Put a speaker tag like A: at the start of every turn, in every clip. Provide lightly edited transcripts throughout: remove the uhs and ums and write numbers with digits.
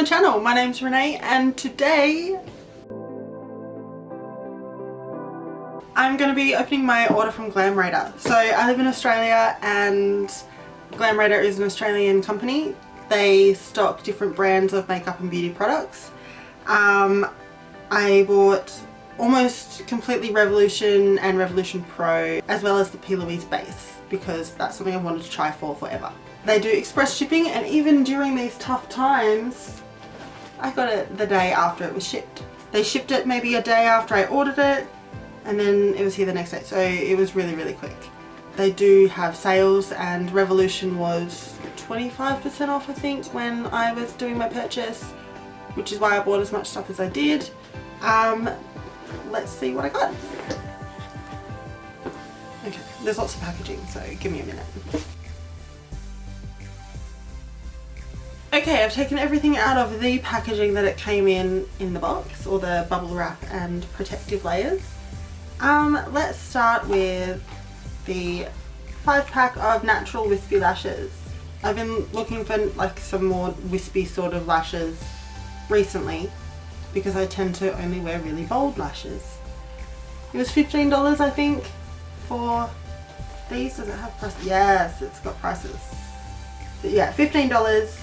A: my channel. My name's Renee and today I'm going to be opening my order from Glam Raider. So I live in Australia and Glam Raider is an Australian company. They stock different brands of makeup and beauty products. I bought almost completely Revolution and Revolution Pro as well as the P.Louise base because that's something I've wanted to try for forever. They do express shipping and even during these tough times I got it the day after it was shipped. They shipped it maybe a day after I ordered it and then it was here the next day, so it was really quick. They do have sales and Revolution was 25% off I think when I was doing my purchase, which is why I bought as much stuff as I did. Let's see what I got. Okay, there's lots of packaging, so give me a minute. Okay, I've taken everything out of the packaging that it came in the box, or the bubble wrap and protective layers. Let's start with the 5-pack of natural wispy lashes. I've been looking for like some more wispy sort of lashes recently because I tend to only wear really bold lashes. It was $15 I think for these. Does it have prices? Yes, it's got prices. But yeah, $15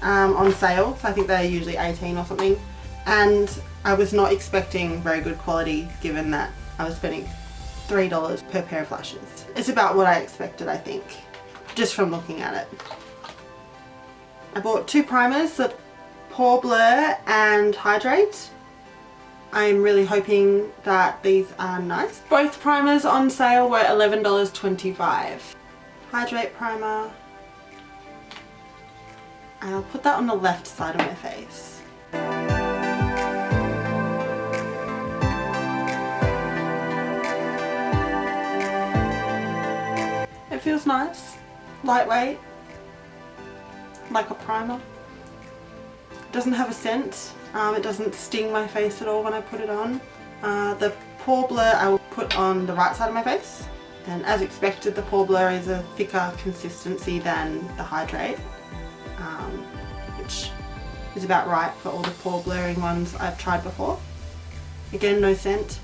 A: on sale. So I think they're usually $18 or something. And I was not expecting very good quality given that I was spending $3 per pair of lashes. It's about what I expected I think, just from looking at it. I bought 2 primers, the Pore Blur and Hydrate. I'm really hoping that these are nice. Both primers on sale were $11.25. Hydrate primer. And I'll put that on the left side of my face. It feels nice, lightweight, like a primer. It doesn't have a scent. It doesn't sting my face at all when I put it on. The Pore Blur I will put on the right side of my face. And as expected, the Pore Blur is a thicker consistency than the Hydrate, which is about right for all the pore blurring ones I've tried before. Again, no scent.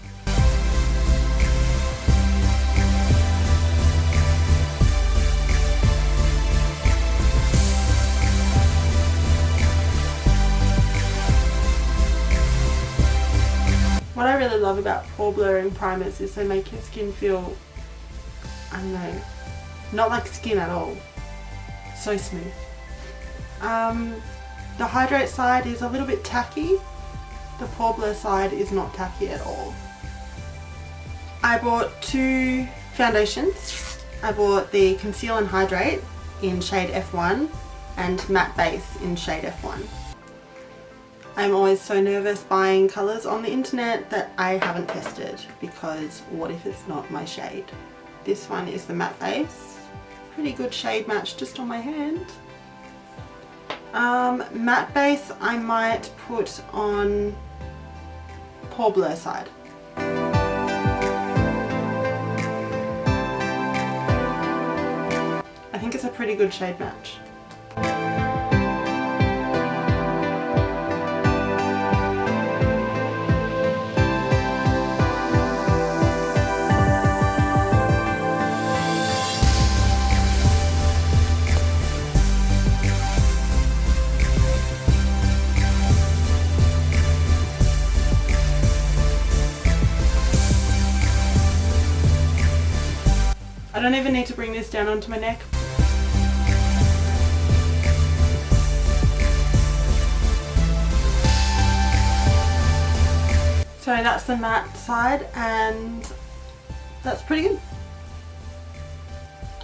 A: What I really love about pore blurring primers is they make your skin feel, I don't know, not like skin at all. So smooth. The Hydrate side is a little bit tacky. The Pore Blur side is not tacky at all. I bought 2 foundations. I bought the Conceal and Hydrate in shade F1 and Matte Base in shade F1. I'm always so nervous buying colours on the internet that I haven't tested because what if it's not my shade? This one is the Matte Base. Pretty good shade match just on my hand. Matte Base I might put on Pore Blur side. I think it's a pretty good shade match. I don't even need to bring this down onto my neck. So that's the matte side and that's pretty good.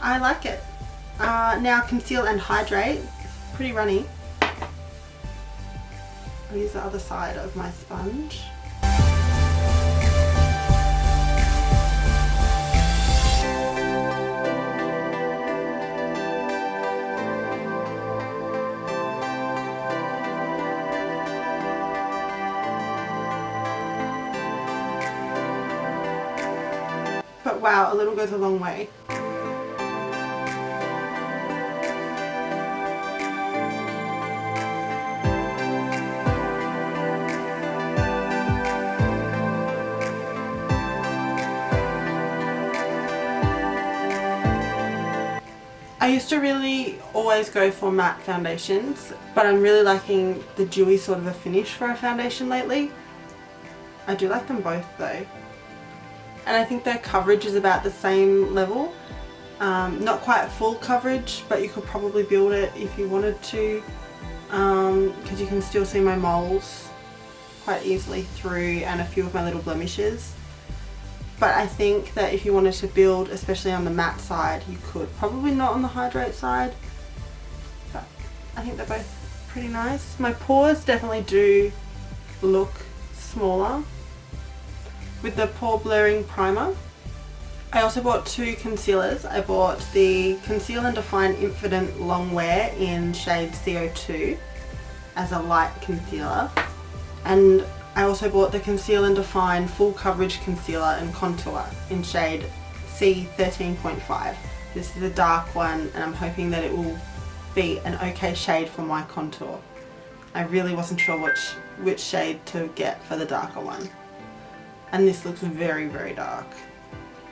A: I like it. Now Conceal and Hydrate. It's pretty runny. I'll use the other side of my sponge. But wow, a little goes a long way. I used to really always go for matte foundations, but I'm really liking the dewy sort of a finish for a foundation lately. I do like them both though. And I think their coverage is about the same level. Not quite full coverage, but you could probably build it if you wanted to, because you can still see my moles quite easily through and a few of my little blemishes. But I think that if you wanted to build, especially on the matte side, you could. Probably not on the hydrate side, but I think they're both pretty nice. My pores definitely do look smaller with the pore blurring primer. I also bought two concealers. I bought the Conceal and Define Infinite Longwear in shade CO2 as a light concealer, and I also bought the Conceal and Define Full Coverage Concealer and Contour in shade C13.5. This is a dark one and I'm hoping that it will be an okay shade for my contour. I really wasn't sure which shade to get for the darker one. And this looks very, very dark.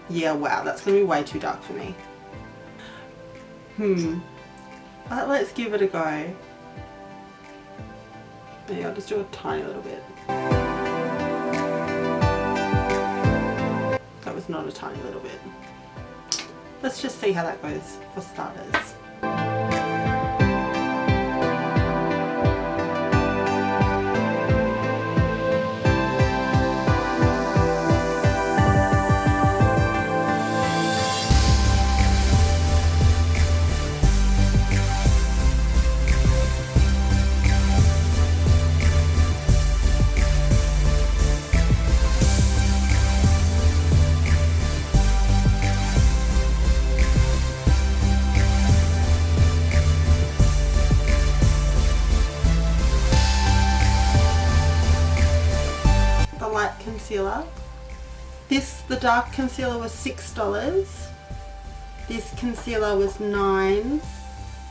A: Yeah, wow, that's going to be way too dark for me. Let's give it a go. Maybe I'll just do a tiny little bit. That was not a tiny little bit. Let's just see how that goes for starters. Concealer. The dark concealer was $6. This concealer was $9.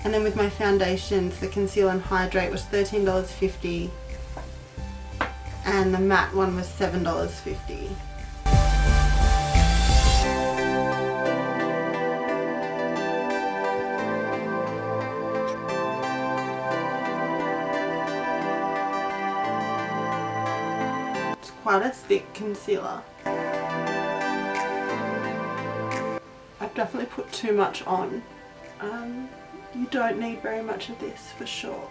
A: And then with my foundations, the Conceal and Hydrate was $13.50. And the matte one was $7.50. Quite a thick concealer. I've definitely put too much on. You don't need very much of this for sure.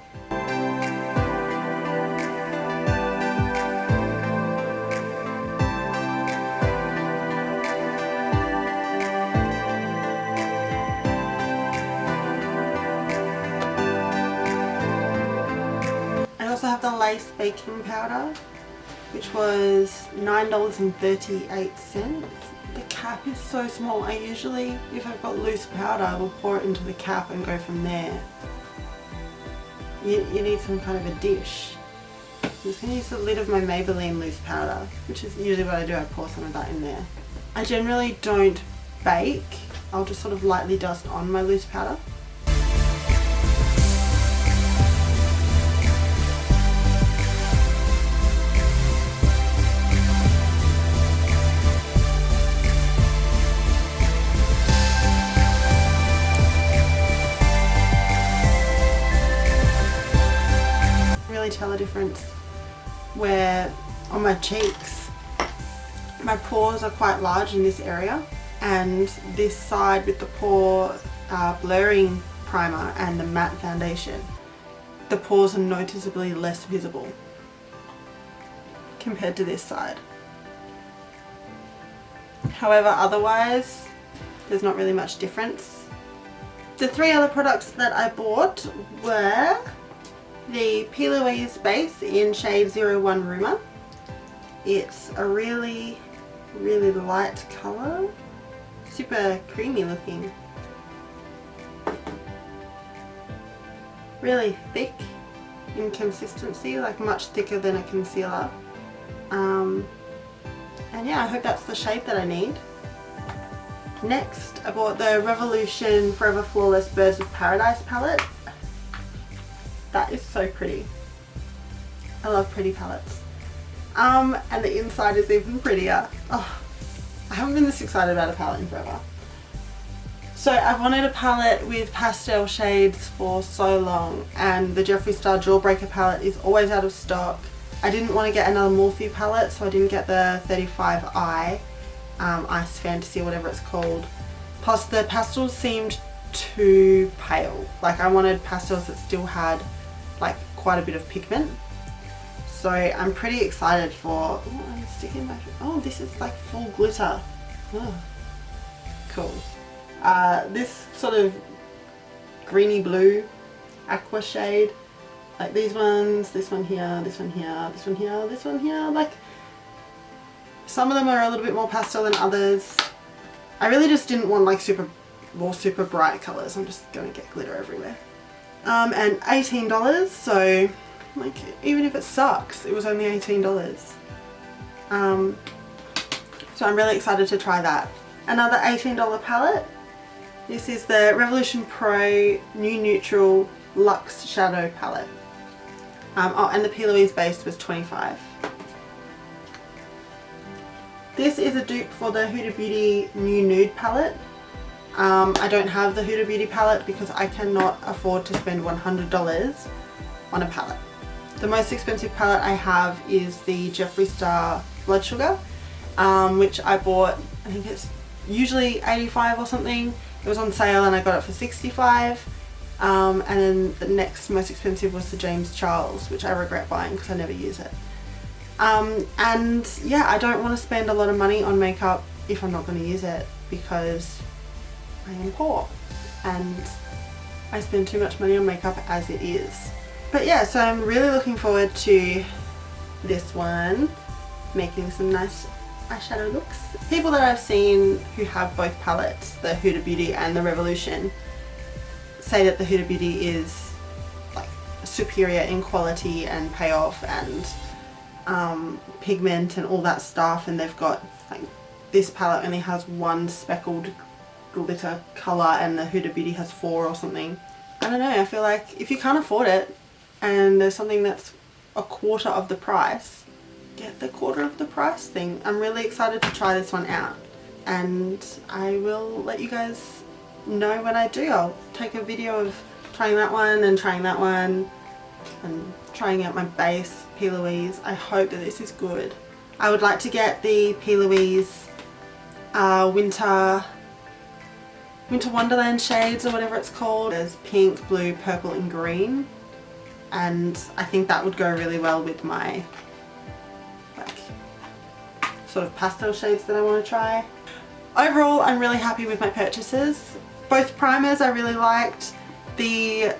A: I also have the lace baking powder, which was $9.38. The cap is so small. I usually, if I've got loose powder, I will pour it into the cap and go from there. You need some kind of a dish. I'm just going to use the lid of my Maybelline loose powder, which is usually what I do. I pour some of that in there. I generally don't bake. I'll just sort of lightly dust on my loose powder. Tell a difference where on my cheeks my pores are quite large in this area, and this side with the pore blurring primer and the matte foundation, the pores are noticeably less visible compared to this side. However, otherwise there's not really much difference. The three other products that I bought were the P.Louise base in shade 01 Rumour. It's a really, really light colour. Super creamy looking. Really thick in consistency, like much thicker than a concealer. And yeah, I hope that's the shade that I need. Next, I bought the Revolution Forever Flawless Birds of Paradise palette. That is so pretty. I love pretty palettes. And the inside is even prettier. Oh, I haven't been this excited about a palette in forever. So I've wanted a palette with pastel shades for so long, and the Jeffree Star Jawbreaker palette is always out of stock. I didn't want to get another Morphe palette, so I didn't get the 35i Ice Fantasy or whatever it's called. Plus the pastels seemed too pale. Like I wanted pastels that still had like quite a bit of pigment. So I'm pretty excited for, oh, I'm sticking my, oh, this is like full glitter. Oh, cool. This sort of greeny blue aqua shade, like these ones, this one here, this one here, this one here, this one here, like some of them are a little bit more pastel than others. I really just didn't want like super bright colours. I'm just going to get glitter everywhere. And $18, so like even if it sucks, it was only $18. So I'm really excited to try that. Another $18 palette. This is the Revolution Pro New Neutral Luxe Shadow Palette. Oh, and the P.Louise base was $25. This is a dupe for the Huda Beauty New Nude palette. I don't have the Huda Beauty palette because I cannot afford to spend $100 on a palette. The most expensive palette I have is the Jeffree Star Blood Sugar, which I bought, I think it's usually $85 or something. It was on sale and I got it for $65. And then the next most expensive was the James Charles, which I regret buying because I never use it. And yeah, I don't want to spend a lot of money on makeup if I'm not going to use it because I am poor and I spend too much money on makeup as it is. But yeah, so I'm really looking forward to this one, making some nice eyeshadow looks. People that I've seen who have both palettes, the Huda Beauty and the Revolution, say that the Huda Beauty is like superior in quality and payoff and pigment and all that stuff, and they've got like this palette only has one speckled glitter colour and the Huda Beauty has 4 or something. I don't know, I feel like if you can't afford it and there's something that's a quarter of the price, get the quarter of the price thing. I'm really excited to try this one out and I will let you guys know when I do. I'll take a video of trying that one and trying that one and trying out my base P.Louise. I hope that this is good. I would like to get the P.Louise Winter Wonderland shades or whatever it's called. There's pink, blue, purple and green, and I think that would go really well with my like sort of pastel shades that I want to try. Overall, I'm really happy with my purchases. Both primers I really liked. The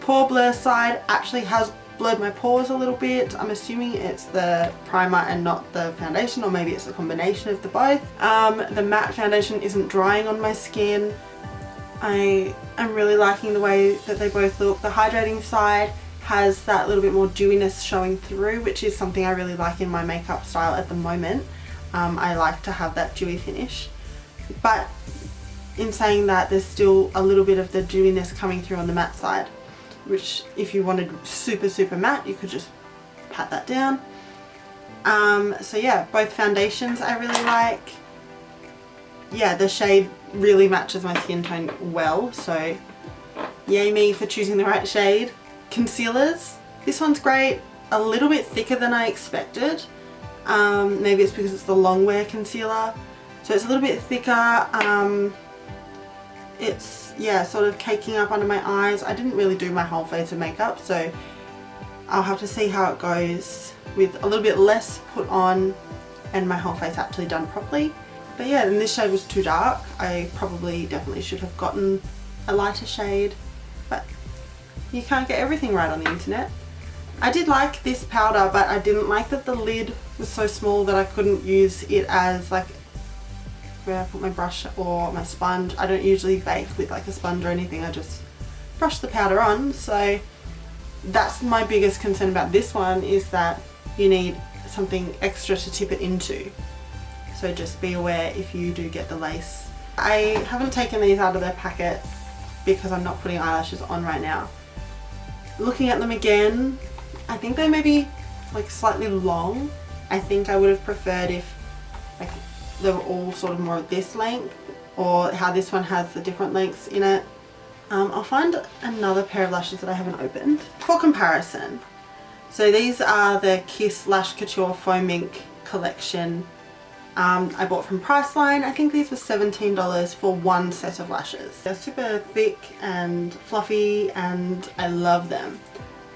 A: pore blur side actually has blurred my pores a little bit. I'm assuming it's the primer and not the foundation, or maybe it's a combination of the both. The matte foundation isn't drying on my skin. I'm really liking the way that they both look. The hydrating side has that little bit more dewiness showing through, which is something I really like in my makeup style at the moment. I like to have that dewy finish. But in saying that, there's still a little bit of the dewiness coming through on the matte side, which if you wanted super matte, you could just pat that down. So yeah, both foundations I really like. Yeah, the shade really matches my skin tone well, so yay me for choosing the right shade. Concealers, this one's great, a little bit thicker than I expected. Maybe it's because it's the Longwear concealer, so it's a little bit thicker. It's, yeah, sort of caking up under my eyes. I didn't really do my whole face of makeup, so I'll have to see how it goes with a little bit less put on and my whole face actually done properly. But yeah, and this shade was too dark. I definitely should have gotten a lighter shade, but you can't get everything right on the internet. I did like this powder, but I didn't like that the lid was so small that I couldn't use it as like where I put my brush or my sponge. I don't usually bake with like a sponge or anything, I just brush the powder on. So that's my biggest concern about this one, is that you need something extra to tip it into. So just be aware if you do get the lace. I haven't taken these out of their packet because I'm not putting eyelashes on right now. Looking at them again, I think they may be like slightly long. I think I would have preferred if like they were all sort of more of this length or how this one has the different lengths in it. I'll find another pair of lashes that I haven't opened for comparison. So these are the Kiss Lash Couture Faux Mink collection. I bought from Priceline. I think these were $17 for one set of lashes. They're super thick and fluffy and I love them.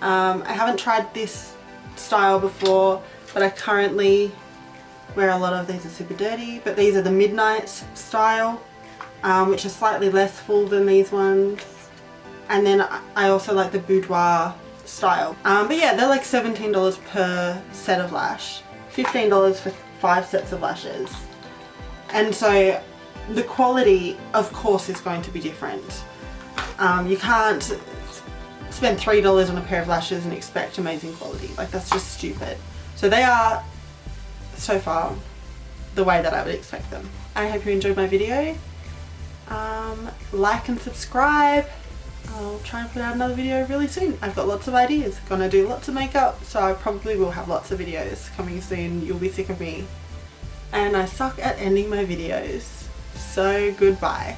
A: I haven't tried this style before, but I currently wear a lot of these. Are super dirty, but these are the Midnight style, which are slightly less full than these ones. And then I also like the Boudoir style. But yeah, they're like $17 per set of lash, $15 for 5 sets of lashes. And so the quality, of course, is going to be different. You can't spend $3 on a pair of lashes and expect amazing quality. Like, that's just stupid. So they are, so far, the way that I would expect them. I hope you enjoyed my video. Like and subscribe. I'll try and put out another video really soon. I've got lots of ideas. Gonna do lots of makeup, so I probably will have lots of videos coming soon. You'll be sick of me. And I suck at ending my videos. So goodbye.